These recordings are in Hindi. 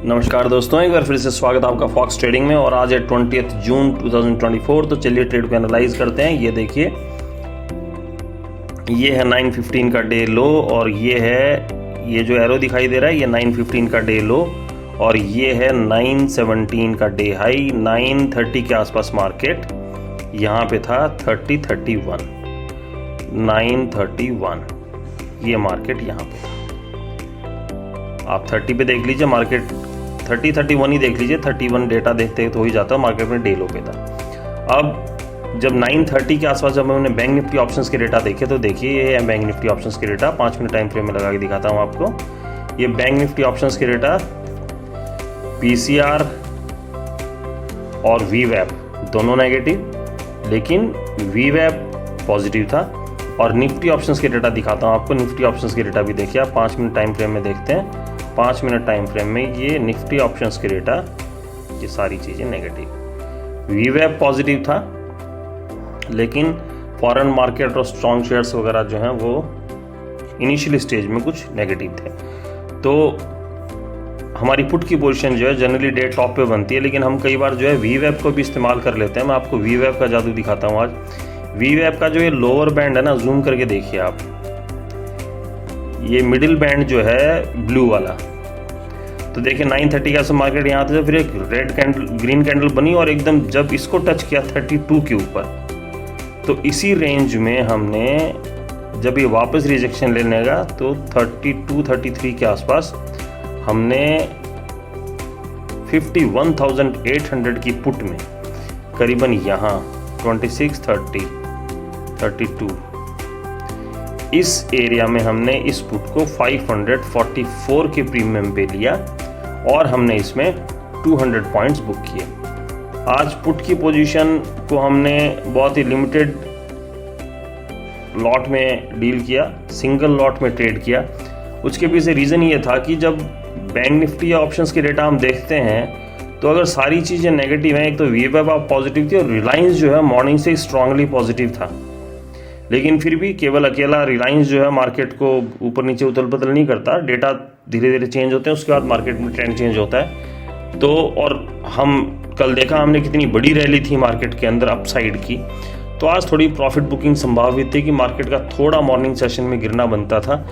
नमस्कार दोस्तों, एक बार फिर से स्वागत है आपका फॉक्स ट्रेडिंग में। और आज है 20 जून 2024। तो चलिए ट्रेड को एनालाइज करते हैं। ये देखिए, ये है 9:15 का डे लो और ये जो एरो दिखाई दे रहा है ये 9:15 का डे लो और ये है 9:17 का डे हाई। 9:30 के आसपास मार्केट यहाँ पे था 30:31, 9:31 ये मार्केट यहाँ पे था। आप 30 पे देख लीजिए, मार्केट 30:31 ही देख लीजिए। 31 डेटा देखते तो ही जाता, मार्केट में डे लो पे था। अब जब 9:30 के आसपास जब हमने बैंक निफ्टी ऑप्शंस के डेटा देखे तो देखिए, ये है बैंक निफ्टी ऑप्शंस के डेटा। 5 मिनट टाइम फ्रेम में लगा के दिखाता हूँ आपको। ये बैंक निफ्टी ऑप्शंस के डेटा पीसीआर और वीवैप दोनों नेगेटिव, लेकिन वीवैप पॉजिटिव था। और निफ्टी ऑप्शंस के डेटा दिखाता हूँ आपको। निफ्टी ऑप्शंस के डेटा भी देखिए आप 5 मिनट टाइम फ्रेम में देखते हैं। 5 मिनट टाइम फ्रेम में ये निफ्टी ऑप्शंस के डेटा, ये सारी चीज़ें नेगेटिव। वीवैप पॉजिटिव था, लेकिन फॉरेन मार्केट और स्ट्रॉन्ग शेयर्स वगैरह जो हैं वो इनिशियल स्टेज में कुछ नेगेटिव थे। तो हमारी पुट की पोजीशन जो है जनरली डे टॉप पे बनती है, लेकिन हम कई बार जो है वीवैप को भी इस्तेमाल कर लेते हैं। मैं आपको वीवैप का जादू दिखाता हूँ आज। वीवैप का जो ये लोअर बैंड है ना, जूम करके देखिए आप, ये मिडिल बैंड जो है ब्लू वाला, तो देखिए 9:30 का मार्केट यहाँ था, फिर एक रेड कैंडल, ग्रीन कैंडल बनी और एकदम जब इसको टच किया 32 के ऊपर, तो इसी रेंज में हमने जब ये वापस रिजेक्शन लेने लगा तो 32-33 के आसपास हमने 51,800 की पुट में करीबन यहाँ 26, 32 इस एरिया में हमने इस पुट को 544 के प्रीमियम पे लिया और हमने इसमें 200 पॉइंट्स बुक किए। आज पुट की पोजीशन को हमने बहुत ही लिमिटेड लॉट में डील किया, सिंगल लॉट में ट्रेड किया। उसके पीछे रीज़न ये था कि जब बैंक निफ्टी या ऑप्शंस के डेटा हम देखते हैं तो अगर सारी चीज़ें नेगेटिव हैं, एक तो वीवैप आप पॉजिटिव थी और रिलायंस जो है मॉर्निंग से स्ट्रांगली पॉजिटिव था, लेकिन फिर भी केवल अकेला रिलायंस जो है मार्केट को ऊपर नीचे उथल पुथल नहीं करता। डेटा धीरे धीरे चेंज होते हैं, उसके बाद मार्केट में ट्रेंड चेंज होता है। तो और हम कल देखा हमने कितनी बड़ी रैली थी मार्केट के अंदर अपसाइड की। तो आज थोड़ी प्रॉफिट बुकिंग संभावित थी कि मार्केट का थोड़ा मॉर्निंग सेशन में गिरना बनता था,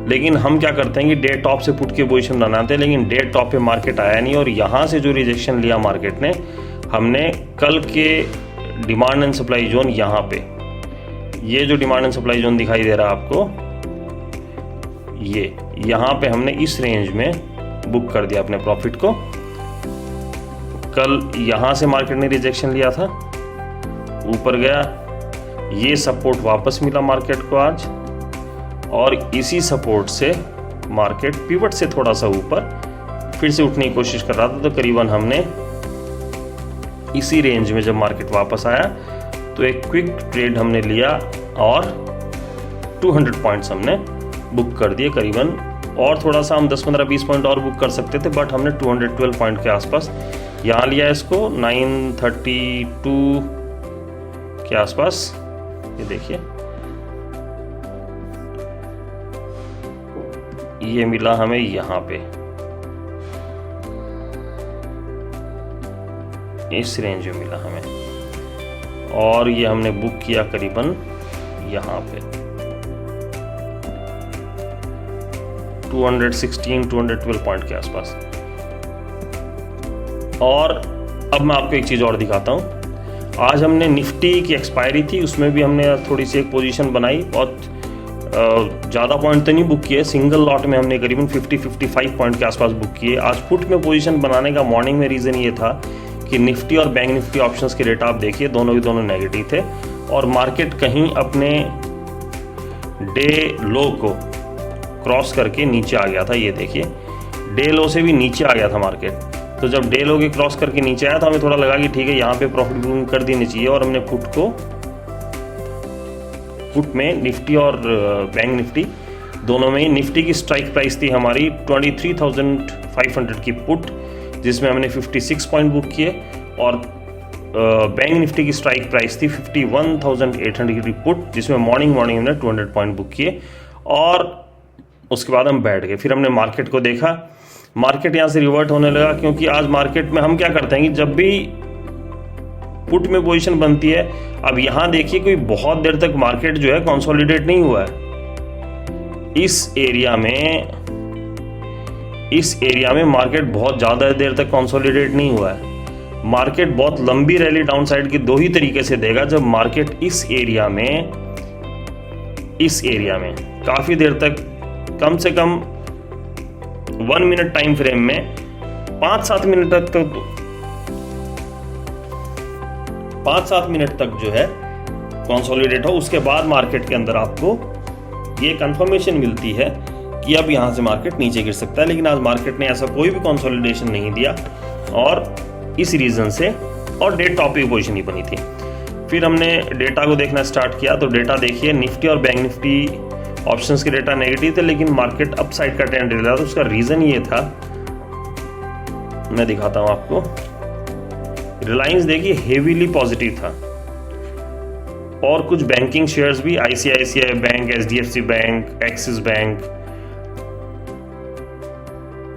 लेकिन हम क्या करते हैं कि डे टॉप से पुट की पोजीशन बनाते हैं, लेकिन डे टॉप पे मार्केट आया नहीं और यहाँ से जो रिजेक्शन लिया मार्केट ने, हमने कल के डिमांड एंड सप्लाई जोन यहाँ पे, ये जो डिमांड एंड सप्लाई जोन दिखाई दे रहा है आपको, ये यहाँ पे हमने इस रेंज में बुक कर दिया अपने प्रॉफिट को। कल यहाँ से मार्केट ने रिजेक्शन लिया था, ऊपर गया, ये सपोर्ट वापस मिला मार्केट को आज, और इसी सपोर्ट से मार्केट पिवट से थोड़ा सा ऊपर फिर से उठने की कोशिश कर रहा था। तो करीबन हमने इसी रेंज में जब मार्केट वापस आया तो एक क्विक ट्रेड हमने लिया और 200 पॉइंट्स हमने बुक कर दिए करीबन। और थोड़ा सा हम 10, 15, 20 पॉइंट और बुक कर सकते थे, बट हमने 212 पॉइंट के आसपास यहाँ लिया इसको 932 के आसपास। ये देखिए, ये मिला हमें यहाँ पे इस रेंज में मिला हमें, और ये हमने बुक किया करीबन यहाँ पे 212 पॉइंट के आसपास। और अब मैं आपको एक चीज़ और दिखाता हूँ। आज हमने निफ्टी की एक्सपायरी थी, उसमें भी हमने थोड़ी सी एक पोजीशन बनाई। बहुत ज़्यादा पॉइंट तो नहीं बुक किए, सिंगल लॉट में हमने करीबन 50-55 पॉइंट के आसपास बुक किए। आज पुट में पोजीशन बनाने का मॉर्निंग में रीज़न ये था कि निफ्टी और बैंक निफ्टी ऑप्शंस के डेटा आप देखिए, दोनों के दोनों नेगेटिव थे और मार्केट कहीं अपने डे लो को क्रॉस करके नीचे आ गया था। ये देखिए, डे लो से भी नीचे आ गया था मार्केट। तो जब डे लो के क्रॉस करके नीचे आया तो हमें थोड़ा लगा कि ठीक है, यहाँ पे प्रॉफिट बुकिंग कर देनी चाहिए, और हमने पुट में निफ्टी और बैंक निफ्टी दोनों में ही, निफ्टी की स्ट्राइक प्राइस थी हमारी 23,500 की पुट, जिसमें हमने 56 पॉइंट बुक किए, और बैंक निफ्टी की स्ट्राइक प्राइस थी 51,800 की पुट, जिसमें मॉर्निंग हमने 200 पॉइंट बुक किए। और उसके बाद हम बैठ गए। फिर हमने मार्केट को देखा मार्केट यहाँ से रिवर्ट होने लगा, क्योंकि आज मार्केट में हम क्या करते हैं कि जब भी पुट में पोजीशन बनती है, अब यहाँ देखिए कोई बहुत देर तक मार्केट जो है कंसोलिडेट नहीं हुआ है। इस एरिया में मार्केट बहुत ज़्यादा देर तक कंसोलिडेट नहीं हुआ है। मार्केट बहुत लंबी रैली डाउन साइड की दो ही तरीके से देगा, जब मार्केट इस एरिया में काफ़ी देर तक, कम से कम 1 मिनट टाइम फ्रेम में 5-7 मिनट तक जो है कंसोलिडेट हो, उसके बाद मार्केट के अंदर आपको ये कंफर्मेशन मिलती है कि अब यहाँ से मार्केट नीचे गिर सकता है। लेकिन आज मार्केट ने ऐसा कोई भी कंसोलिडेशन नहीं दिया और इस रीज़न से, और डे टॉप की पोजीशन ही बनी थी। फिर हमने डेटा को देखना स्टार्ट किया, तो डेटा देखिए निफ्टी और बैंक निफ्टी ऑप्शंस के डेटा नेगेटिव थे, लेकिन मार्केट अप साइड का ट्रेंड ले रहा था। उसका रीज़न ये था, मैं दिखाता हूँ आपको। रिलायंस देखिए हेवीली पॉजिटिव था, और कुछ बैंकिंग शेयर्स भी, ICICI bank, HDFC bank, axis bank,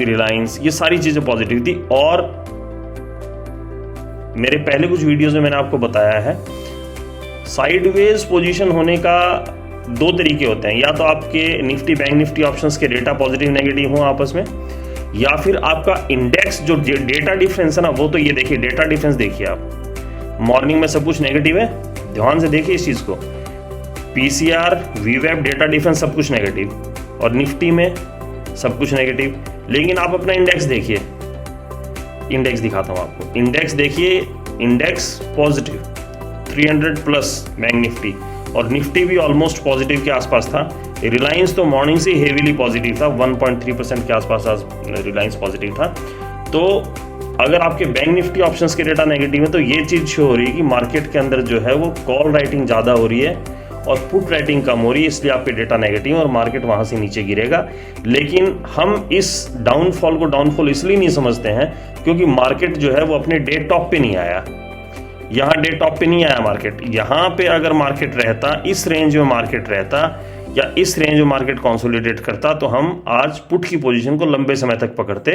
Reliance, ये सारी चीजें पॉजिटिव थी। और मेरे पहले कुछ वीडियोस में मैंने आपको बताया है, साइडवेज पोजीशन होने का दो तरीके होते हैं, या तो आपके निफ्टी बैंक निफ्टी ऑप्शंस के डेटा पॉजिटिव नेगेटिव हो आपस में, या फिर आपका इंडेक्स जो डेटा डिफरेंस है ना, वो तो ये देखिए डेटा डिफरेंस देखिए आप, मॉर्निंग में सब कुछ नेगेटिव है, ध्यान से देखिए इस चीज़ को, PCR, VWAP डेटा डिफरेंस सब कुछ नेगेटिव, और निफ्टी में सब कुछ नेगेटिव। लेकिन आप अपना इंडेक्स देखिए, इंडेक्स दिखाता हूँ आपको, इंडेक्स देखिए, index positive 300 plus bank Nifty, और निफ्टी भी ऑलमोस्ट पॉजिटिव के आसपास था। रिलायंस तो मॉर्निंग से हेवीली पॉजिटिव था, 1.3% के आसपास आज रिलायंस पॉजिटिव था। तो अगर आपके बैंक निफ्टी ऑप्शंस के डेटा नेगेटिव है, तो ये चीज़ शो हो रही है कि मार्केट के अंदर जो है वो कॉल राइटिंग ज़्यादा हो रही है और पुट राइटिंग कम हो रही है, इसलिए आपके डेटा नेगेटिव और मार्केट वहाँ से नीचे गिरेगा। लेकिन हम इस डाउनफॉल को डाउनफॉल इसलिए नहीं समझते हैं क्योंकि मार्केट जो है वो अपने डे टॉप पे नहीं आया, यहाँ डे टॉप पे नहीं आया मार्केट। यहाँ पे अगर मार्केट रहता, इस रेंज में मार्केट रहता, या इस रेंज में मार्केट कंसोलिडेट करता, तो हम आज पुट की पोजीशन को लंबे समय तक पकड़ते।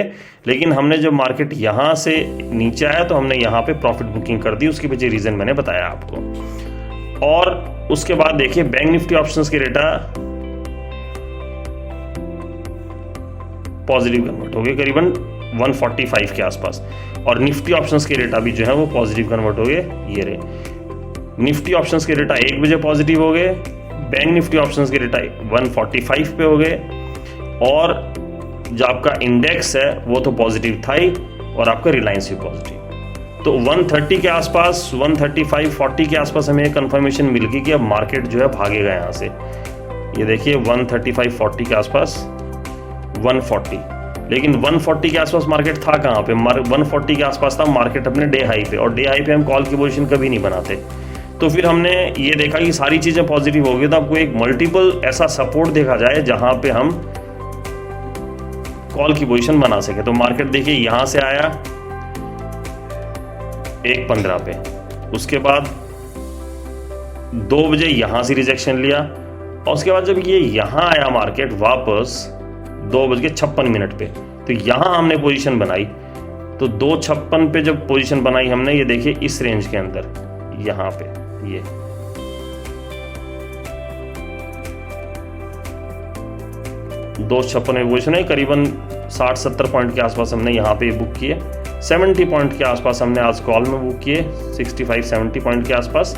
लेकिन हमने जब मार्केट यहाँ से नीचे आया तो हमने यहाँ पे प्रॉफिट बुकिंग कर दी, उसके पीछे रीज़न मैंने बताया आपको। और उसके बाद देखिए बैंक निफ्टी ऑप्शंस के डेटा पॉजिटिव कन्वर्ट हो गए करीबन 145 के आसपास, और निफ्टी ऑप्शंस के डेटा भी जो है वो पॉजिटिव कन्वर्ट हो गए। ये रहे निफ्टी ऑप्शंस के डेटा 1 बजे पॉजिटिव हो गए, बैंक निफ्टी ऑप्शंस के डेटा 145 पे हो गए, और जो आपका इंडेक्स है वो तो पॉजिटिव था ही, और आपका रिलायंस भी पॉजिटिव। तो 130 के आसपास, 135, 40 के आसपास हमें कंफर्मेशन मिल गई कि अब मार्केट जो है भागेगा यहाँ से। ये देखिए 135, 40 के आसपास, 140, लेकिन 140 के आसपास मार्केट था कहाँ पे? 140 के आसपास था मार्केट अपने डे हाई पे, और डे हाई पे हम कॉल की पोजीशन कभी नहीं बनाते। तो फिर हमने ये देखा कि सारी चीज़ें पॉजिटिव हो गई, तो आपको एक मल्टीपल ऐसा सपोर्ट देखा जाए जहाँ पे हम कॉल की पोजीशन बना सके। तो मार्केट देखिए यहाँ से आया 1.15 पे, उसके बाद 2 बजे यहाँ से रिजेक्शन लिया, और उसके बाद जब ये यहाँ आया मार्केट वापस 2:56 पे, तो यहाँ हमने पोजीशन बनाई। तो 2:56 पे जब पोजीशन बनाई हमने, ये देखिए इस रेंज के अंदर, यहाँ पे ये 2:56 में पोजीशन है, करीबन 60-70 पॉइंट के आसपास हमने यहाँ पे बुक किए। 70 पॉइंट के आसपास हमने आज कॉल में बुक किए, 65-70 पॉइंट के आसपास।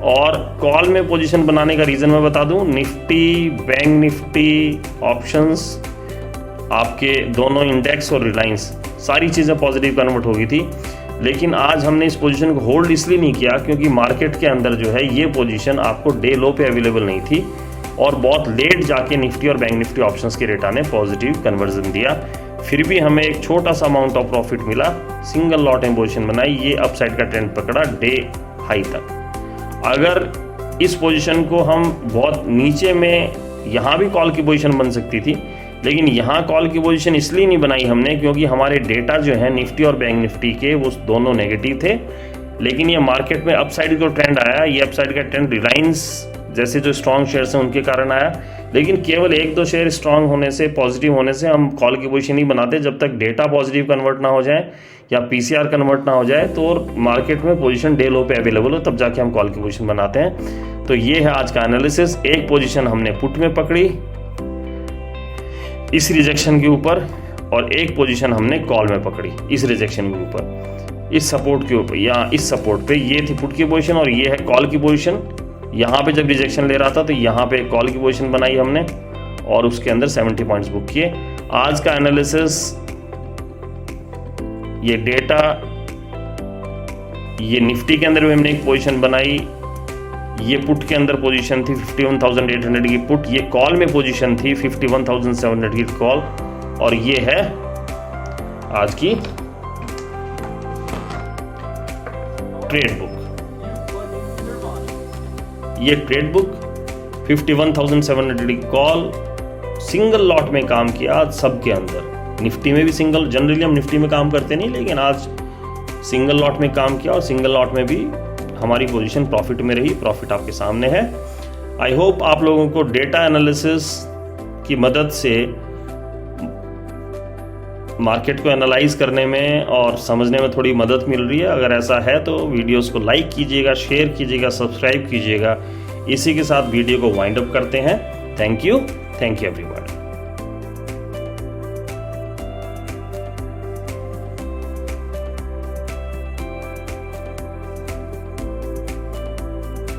और कॉल में पोजीशन बनाने का रीज़न मैं बता दूं, निफ्टी, बैंक निफ्टी ऑप्शंस, आपके दोनों इंडेक्स और रिलायंस, सारी चीज़ें पॉजिटिव कन्वर्ट हो गई थी। लेकिन आज हमने इस पोजीशन को होल्ड इसलिए नहीं किया क्योंकि मार्केट के अंदर जो है ये पोजीशन आपको डे लो पे अवेलेबल नहीं थी, और बहुत लेट जाके निफ्टी और बैंक निफ्टी ऑप्शंस के डेटा ने पॉजिटिव कन्वर्जन दिया। फिर भी हमें एक छोटा सा अमाउंट ऑफ प्रॉफिट मिला, सिंगल लॉट में पोजीशन बनाई, ये अपसाइड का ट्रेंड पकड़ा डे हाई तक। अगर इस पोजीशन को हम बहुत नीचे में, यहाँ भी कॉल की पोजीशन बन सकती थी, लेकिन यहाँ कॉल की पोजीशन इसलिए नहीं बनाई हमने क्योंकि हमारे डेटा जो है निफ्टी और बैंक निफ्टी के वो दोनों नेगेटिव थे। लेकिन ये मार्केट में अपसाइड का ट्रेंड आया, ये अपसाइड का ट्रेंड रिलायंस जैसे जो स्ट्रॉन्ग शेयर्स हैं उनके कारण आया, लेकिन केवल 1-2 शेयर स्ट्रॉन्ग होने से, पॉजिटिव होने से हम कॉल की पोजीशन नहीं बनाते। जब तक डेटा पॉजिटिव कन्वर्ट ना हो जाए या पीसीआर कन्वर्ट ना हो जाए तो मार्केट में पोजीशन डे लो पे अवेलेबल हो, तब जाके हम कॉल की पोजीशन बनाते हैं। तो ये है आज का एनालिसिस। एक पोजीशन हमने पुट में पकड़ी इस रिजेक्शन के ऊपर, और एक पोजीशन हमने कॉल में पकड़ी इस रिजेक्शन के ऊपर, इस सपोर्ट के ऊपर या इस सपोर्ट पे। ये थी पुट की पोजीशन और ये है कॉल की पोजीशन। यहाँ पे जब रिजेक्शन ले रहा था तो यहाँ पे कॉल की पोजीशन बनाई हमने और उसके अंदर 70 पॉइंट्स बुक किए। आज का एनालिसिस, ये डेटा, ये निफ्टी के अंदर भी हमने एक पोजीशन बनाई, ये पुट के अंदर पोजीशन थी 51,800 की पुट, ये कॉल में पोजीशन थी 51,700 की कॉल, और ये है आज की ट्रेड बुक। ये ट्रेड बुक 51,700 की कॉल, सिंगल लॉट में काम किया आज सबके अंदर। निफ्टी में भी सिंगल, जनरली हम निफ्टी में काम करते नहीं, लेकिन आज सिंगल लॉट में काम किया और सिंगल लॉट में भी हमारी पोजीशन प्रॉफिट में रही। प्रॉफिट आपके सामने है। आई होप आप लोगों को डेटा एनालिसिस की मदद से मार्केट को एनालाइज करने में और समझने में थोड़ी मदद मिल रही है। अगर ऐसा है तो वीडियोस को लाइक कीजिएगा, शेयर कीजिएगा, सब्सक्राइब कीजिएगा। इसी के साथ वीडियो को वाइंड अप करते हैं। Thank you everyone.